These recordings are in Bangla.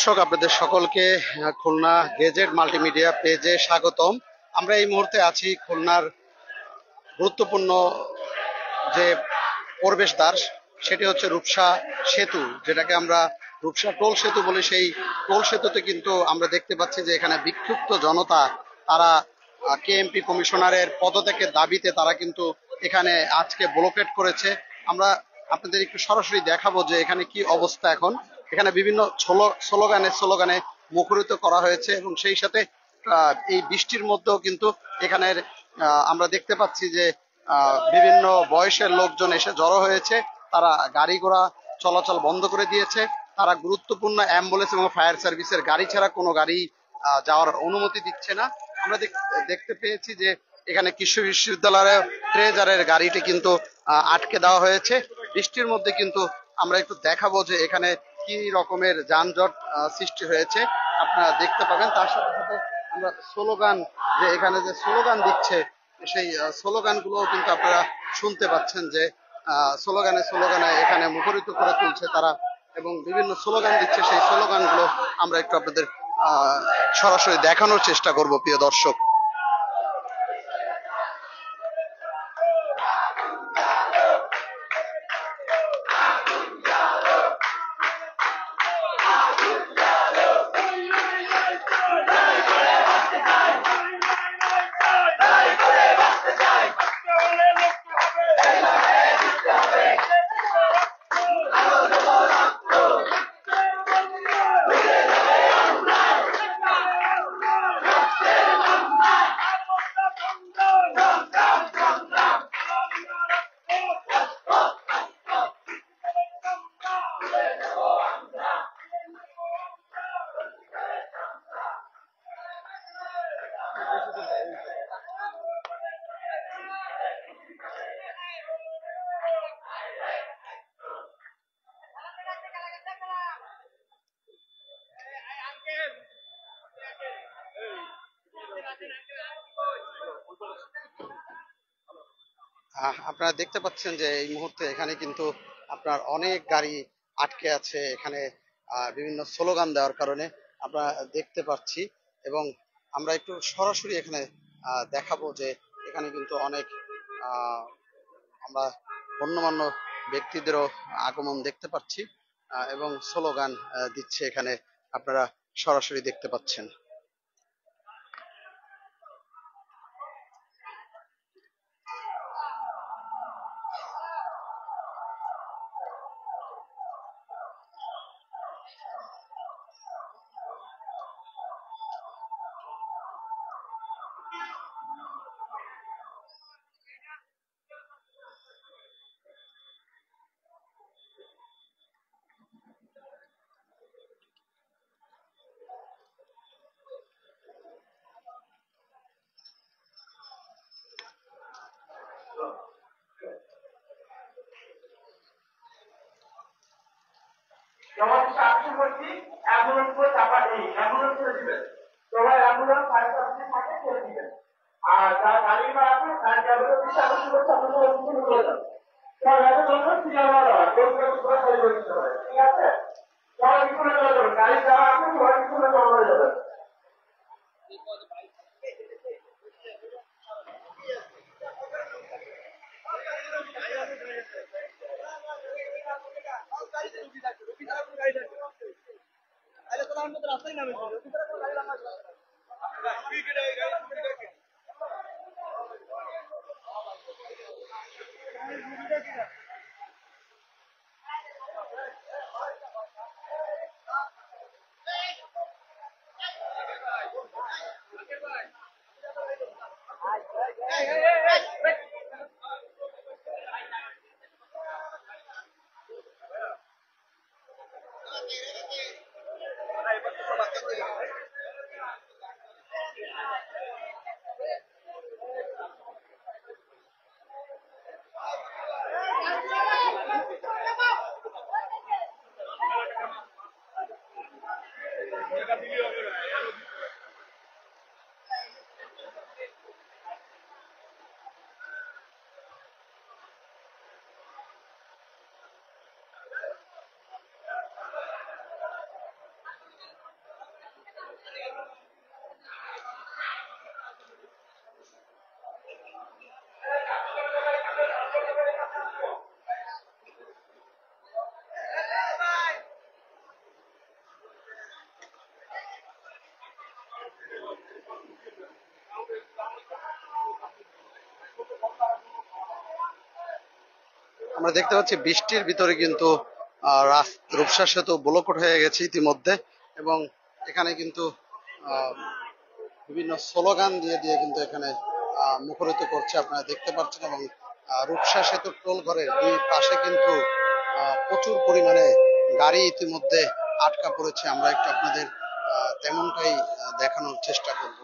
দর্শক, আপনাদের সকলকে খুলনা গেজেট মাল্টিমিডিয়া পেজে স্বাগতম। আমরা এই মুহূর্তে আছি খুলনার গুরুত্বপূর্ণ যে প্রবেশদ্বার, সেটি হচ্ছে রূপসা সেতু, যেটাকে আমরা রূপসা টোল সেতু বলি। সেই টোল সেতুতে কিন্তু আমরা দেখতে পাচ্ছি যে এখানে বিক্ষুব্ধ জনতা, তারা কেএমপি কমিশনারের পদত্যাগের দাবিতে তারা কিন্তু এখানে আজকে ব্লকেট করেছে। আমরা আপনাদের একটু সরাসরি দেখাবো যে এখানে কি অবস্থা এখন। এখানে বিভিন্ন স্লোগানে মুখরিত করা হয়েছে এবং সেই সাথে এই বৃষ্টির মধ্যেও কিন্তু এখানের আমরা দেখতে পাচ্ছি যে বিভিন্ন বয়সের লোকজন এসে জড়ো হয়েছে। তারা গাড়ি ঘোড়া চলাচল বন্ধ করে দিয়েছে। তারা গুরুত্বপূর্ণ অ্যাম্বুলেন্স এবং ফায়ার সার্ভিসের গাড়ি ছাড়া কোনো গাড়ি যাওয়ার অনুমতি দিচ্ছে না। আমরা দেখতে পেয়েছি যে এখানে কৃষি বিশ্ববিদ্যালয়ের ট্রেজারের গাড়িটি কিন্তু আটকে দেওয়া হয়েছে। বৃষ্টির মধ্যে কিন্তু আমরা একটু দেখাবো যে এখানে কি রকমের যানজট সৃষ্টি হয়েছে, আপনারা দেখতে পাবেন। তার সাথে সাথে আমরা স্লোগান, যে এখানে যে স্লোগান দিচ্ছে, সেই স্লোগান গুলো কিন্তু আপনারা শুনতে পাচ্ছেন যে স্লোগানে এখানে মুখরিত করে তুলছে তারা এবং বিভিন্ন স্লোগান দিচ্ছে। সেই স্লোগান গুলো আমরা একটু আপনাদের সরাসরি দেখানোর চেষ্টা করব, প্রিয় দর্শক। আপনারা দেখতে পাচ্ছেন যে এই মুহূর্তে এখানে কিন্তু আপনার অনেক গাড়ি আটকে আছে এখানে বিভিন্ন স্লোগান দেওয়ার কারণে আমরা দেখতে পাচ্ছি। এবং আমরা একটু সরাসরি এখানে দেখাবো যে এখানে কিন্তু অনেক আমরা গণ্যমান্য ব্যক্তিদেরও আগমন দেখতে পাচ্ছি এবং স্লোগান দিচ্ছে এখানে, আপনারা সরাসরি দেখতে পাচ্ছেন। যেমন সাতশো করছি অ্যাম্বুলেন্স করে চাপা নেই, অ্যাম্বুলেন্স করে দিবেন। সবাই অ্যাম্বুলেন্স ফায়ার সার্ভিসের সাথে করে দিবেন। আর যারা গাড়ি বা আছে তার যাদের দিচ্ছে আটশো করছে আপনার সবাই শুরু করে দেন। সবাই এত জন্য সিনেমা দেওয়া করে তৈরি করে দিতে পারে, ঠিক আছে? সবাই বিপুলে চলে যাবেন, গাড়ি যারা আছে সবাই বিপুলে চলে হয়ে যাবেন। রাস্তায় নামে আমরা দেখতে পাচ্ছি বৃষ্টির ভিতরে কিন্তু রূপসা সেতু ব্লকড হয়ে গেছে ইতিমধ্যে, এবং এখানে কিন্তু আহ, বিভিন্ন স্লোগান দিয়ে দিয়ে কিন্তু এখানে মুখরিত করছে, আপনারা দেখতে পাচ্ছেন। এবং রূপসা সেতুর টোল ঘরের দুই পাশে কিন্তু প্রচুর পরিমাণে গাড়ি ইতিমধ্যে আটকা পড়েছে। আমরা একটু আপনাদের তেমনটাই দেখানোর চেষ্টা করব।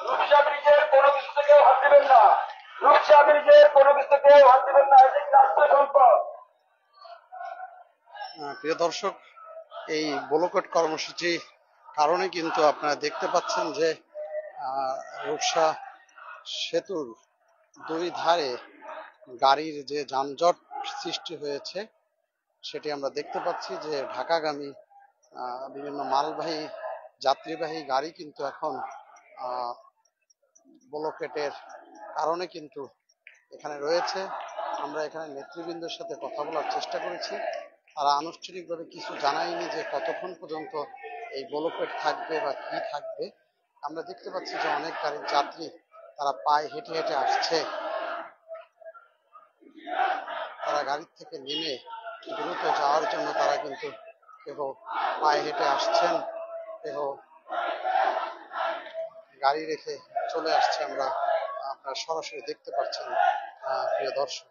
রূপসা ব্রিজের কোনো কিছু থেকেও হাত দিবেন না। রূপসা ব্রিজের কোনো কিছু থেকেও হাত দিবেন না, এটি রাষ্ট্র সম্পদ। প্রিয় দর্শক, এই ব্লকট কর্মসূচি কারণে কিন্তু আপনারা দেখতে পাচ্ছেন যে রূপসা সেতুর দুই ধারে গাড়ির যে যানজট সৃষ্টি হয়েছে সেটি আমরা দেখতে পাচ্ছি। যে ঢাকাগামী বিভিন্ন মালবাহী যাত্রীবাহী গাড়ি কিন্তু এখন ব্লকেটের কারণে কিন্তু এখানে রয়েছে। আমরা এখানে নেতৃবৃন্দের সাথে কথা বলার চেষ্টা করেছি, তারা আনুষ্ঠানিকভাবে কিছু জানায়নি যে কতক্ষণ পর্যন্ত এই ব্লকেট থাকবে বা কি থাকবে। আমরা দেখতে পাচ্ছি যে অনেক গাড়ির যাত্রী তারা পায়ে হেঁটে হেঁটে আসছে, তারা গাড়ি থেকে নেমে দ্রুত যাওয়ার জন্য তারা কিন্তু কেহ পায়ে হেঁটে আসছেন, কেহ গাড়ি রেখে চলে আসছে। আমরা আপনারা সরাসরি দেখতে পাচ্ছেন প্রিয় দর্শক।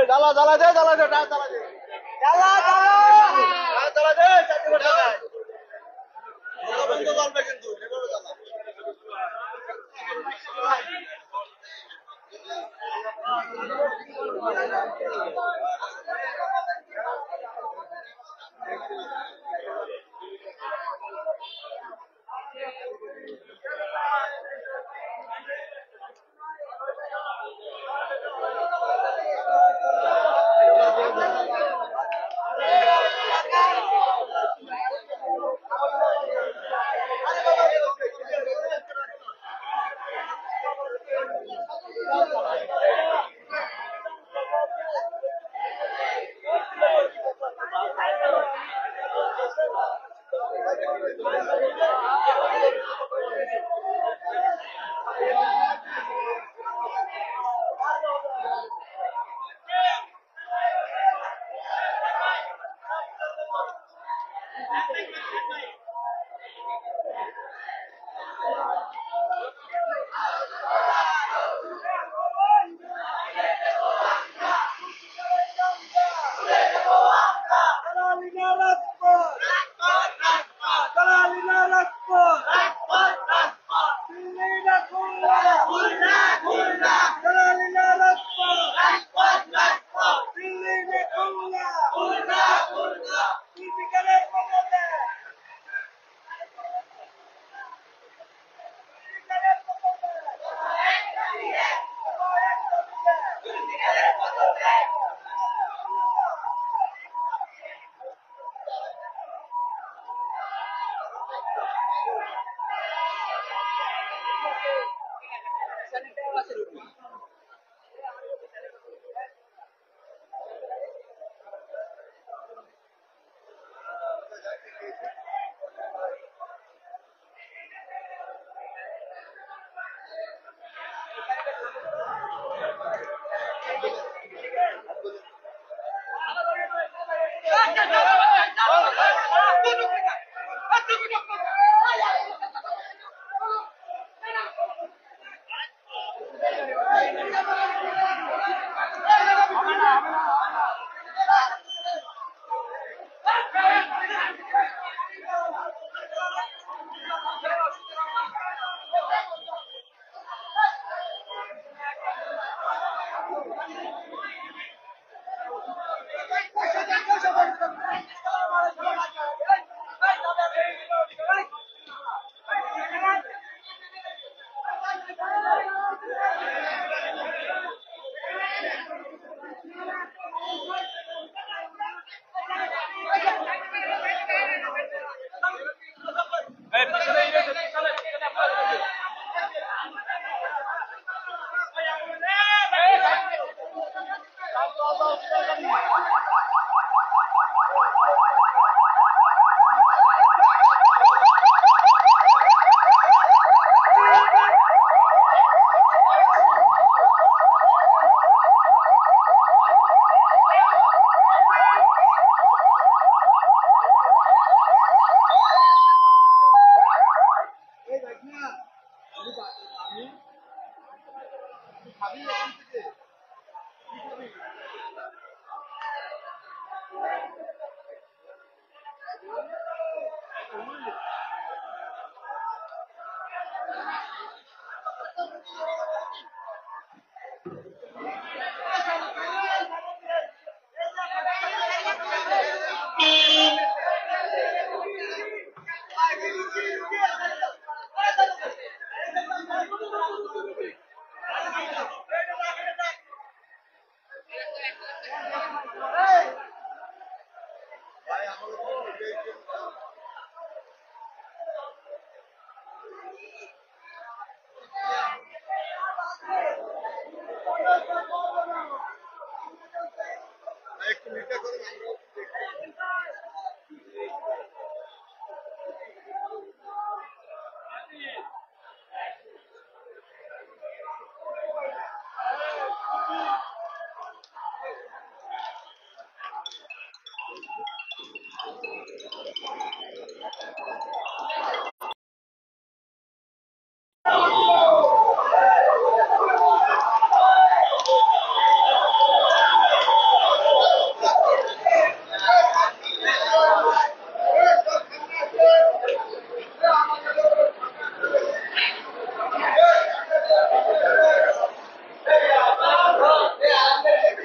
জ্বালা জ্বালা দে, জ্বালা দে, জ্বালা দে, জ্বালা জ্বালা জ্বালা দে, কিন্তু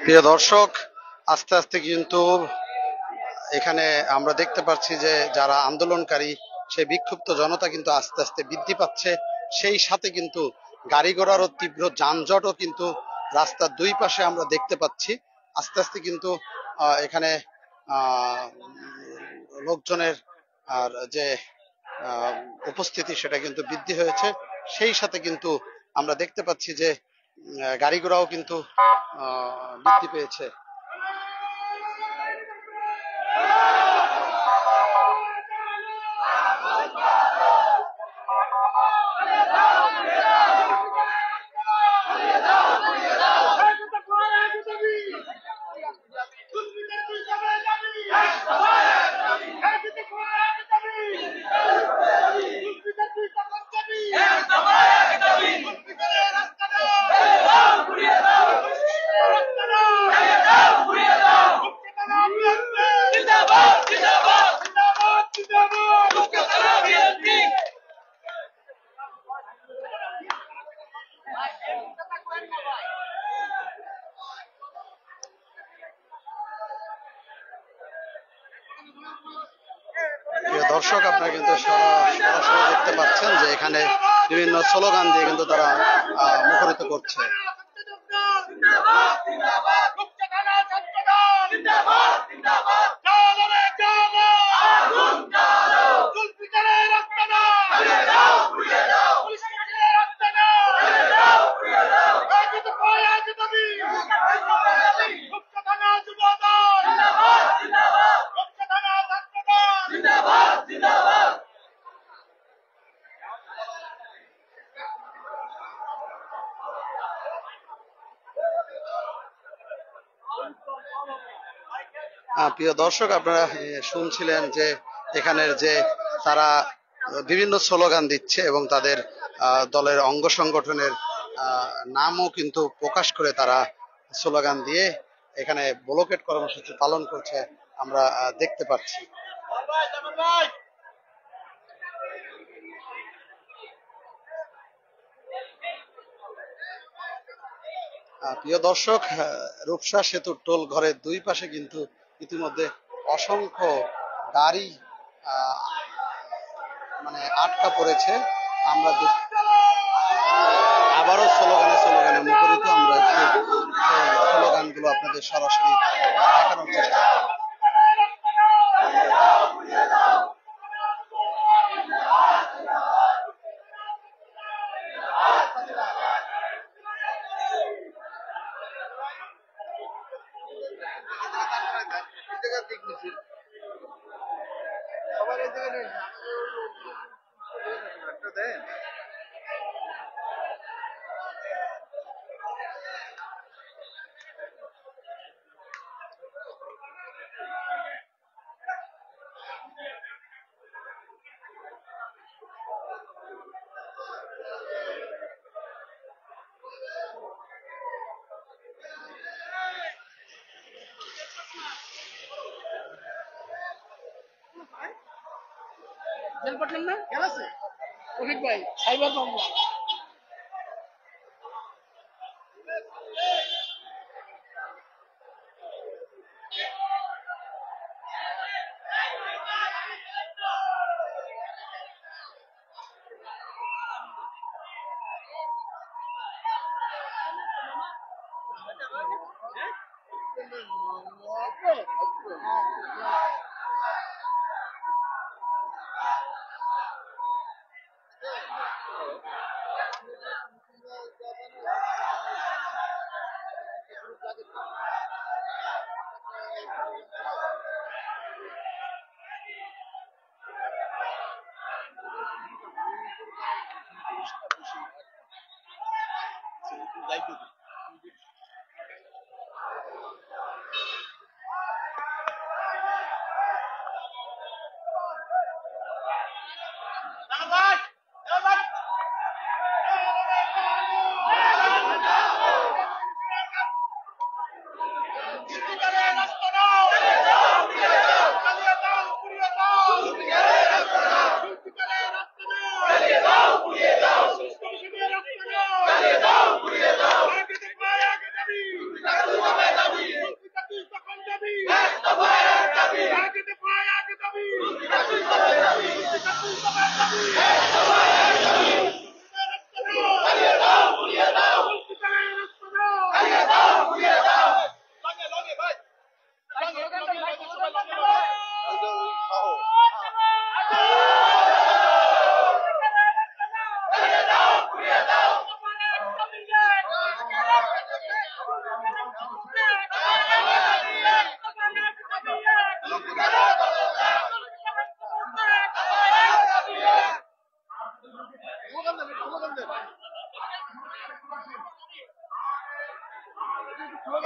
প্রিয় দর্শক, আস্তে আস্তে কিন্তু এখানে আমরা দেখতে পাচ্ছি যে যারা আন্দোলনকারী সেই বিক্ষুব্ধ জনতা কিন্তু আস্তে আস্তে বৃদ্ধি পাচ্ছে। সেই সাথে কিন্তু গাড়ি ঘোড়ারও তীব্র যানজটও কিন্তু রাস্তার দুই পাশে আমরা দেখতে পাচ্ছি। আস্তে আস্তে কিন্তু এখানে লোকজনের আর যে উপস্থিতি সেটা কিন্তু বৃদ্ধি হয়েছে। সেই সাথে কিন্তু আমরা দেখতে পাচ্ছি যে গাড়ি ঘোড়াও কিন্তু বৃদ্ধি পেয়েছে। দর্শক, আপনারা কিন্তু সরাসরি দেখতে পাচ্ছেন যে এখানে বিভিন্ন স্লোগান দিয়ে কিন্তু তারা মুখরিত করছে। প্রিয় দর্শক, আপনারা শুনছিলেন যে এখানের যে তারা বিভিন্ন স্লোগান দিচ্ছে এবং তাদের দলের অঙ্গ সংগঠনের নামও কিন্তু প্রকাশ করে তারা স্লোগান দিয়ে এখানে ব্লকেট কর্মসূচি পালন করছে আমরা দেখতে পাচ্ছি। প্রিয় দর্শক, রূপসা সেতুর টোল ঘরের দুই পাশে কিন্তু ইতিমধ্যে অসংখ্য গাড়ি মানে আটকা পড়েছে। আমরা আবারও স্লোগানে মুখরিত। আমরা একটু স্লোগানগুলো আপনাদের সরাসরি দেখানোর চেষ্টা করব।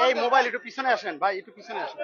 এই মোবাইল একটু পিছনে আসেন ভাই, একটু পিছনে আসেন।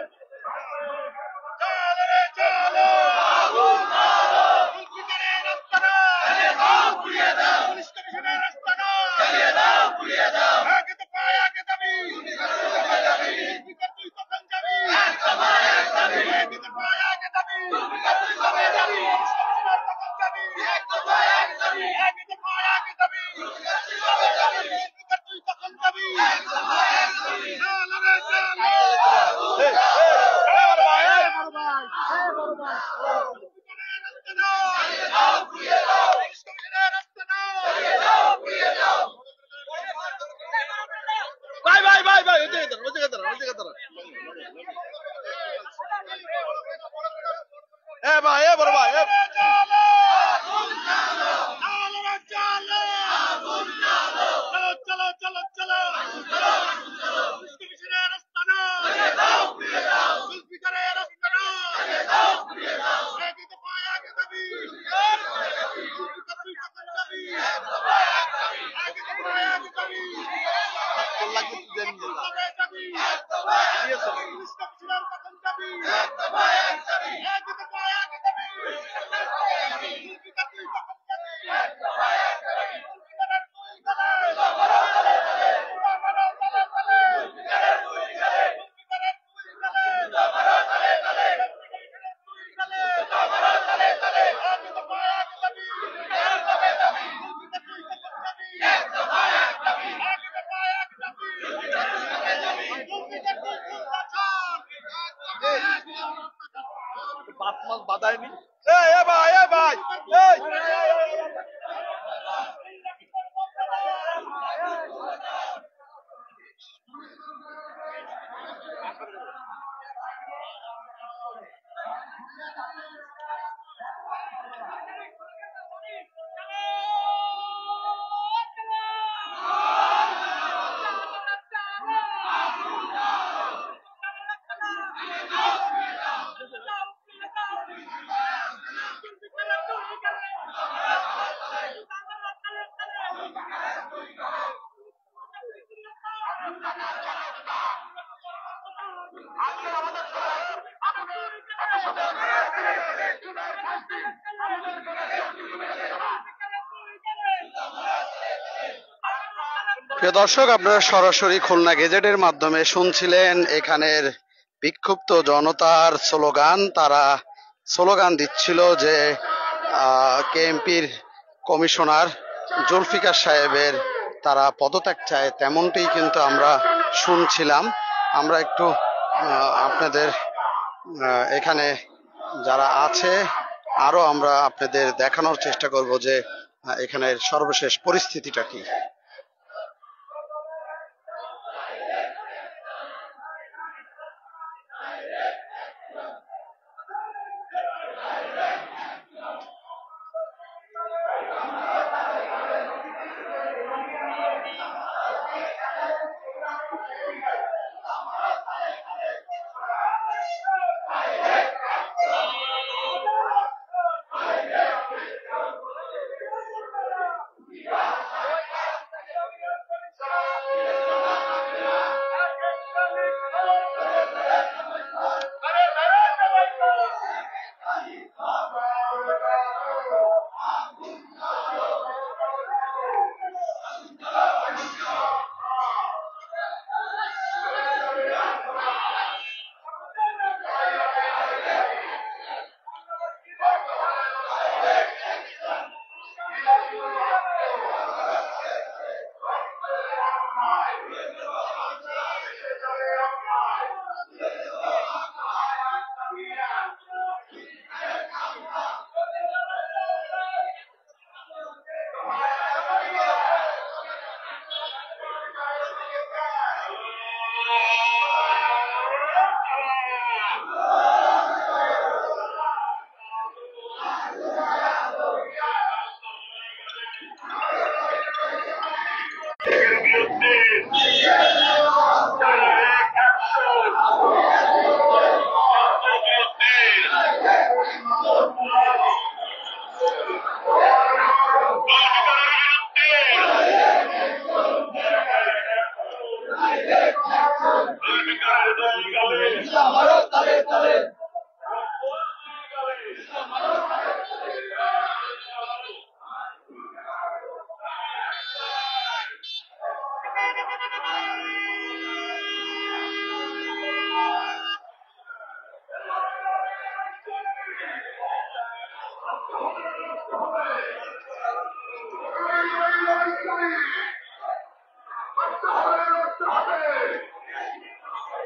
প্রিয় দর্শক, আপনারা সরাসরি খুলনা গেজেটের মাধ্যমে শুনছিলেন এখানের বিক্ষুব্ধ জনতার স্লোগান। তারা স্লোগান দিচ্ছিল যে কেএমপির কমিশনার জুলফিকার সাহেবের তারা পদত্যাগ চায়, তেমনটি কিন্তু আমরা শুনছিলাম। আমরা একটু আপনাদের এখানে যারা আছে আরো আমরা আপনাদের দেখানোর চেষ্টা করব যে এখানের সর্বশেষ পরিস্থিতিটা কি।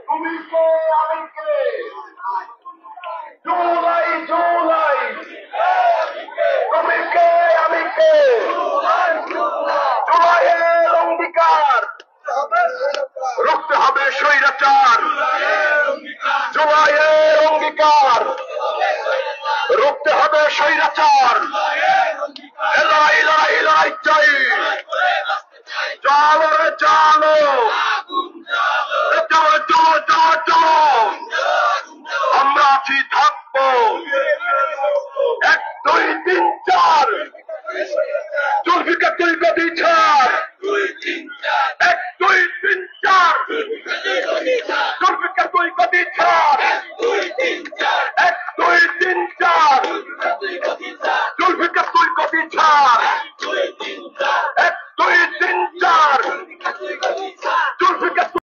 তুমি কে আমি কে জুলাই জুলাই তুমি কে আমি কে জুলাইয়ের অঙ্গীকার রুখতে হবে স্বৈরাচার জুলাইয়ের অঙ্গীকার রুখতে হবে স্বৈরাচার লড়াই লড়াই লড়াই চাই চলো রে চলো চলো চলো চলো চলো আমরা আছি থাক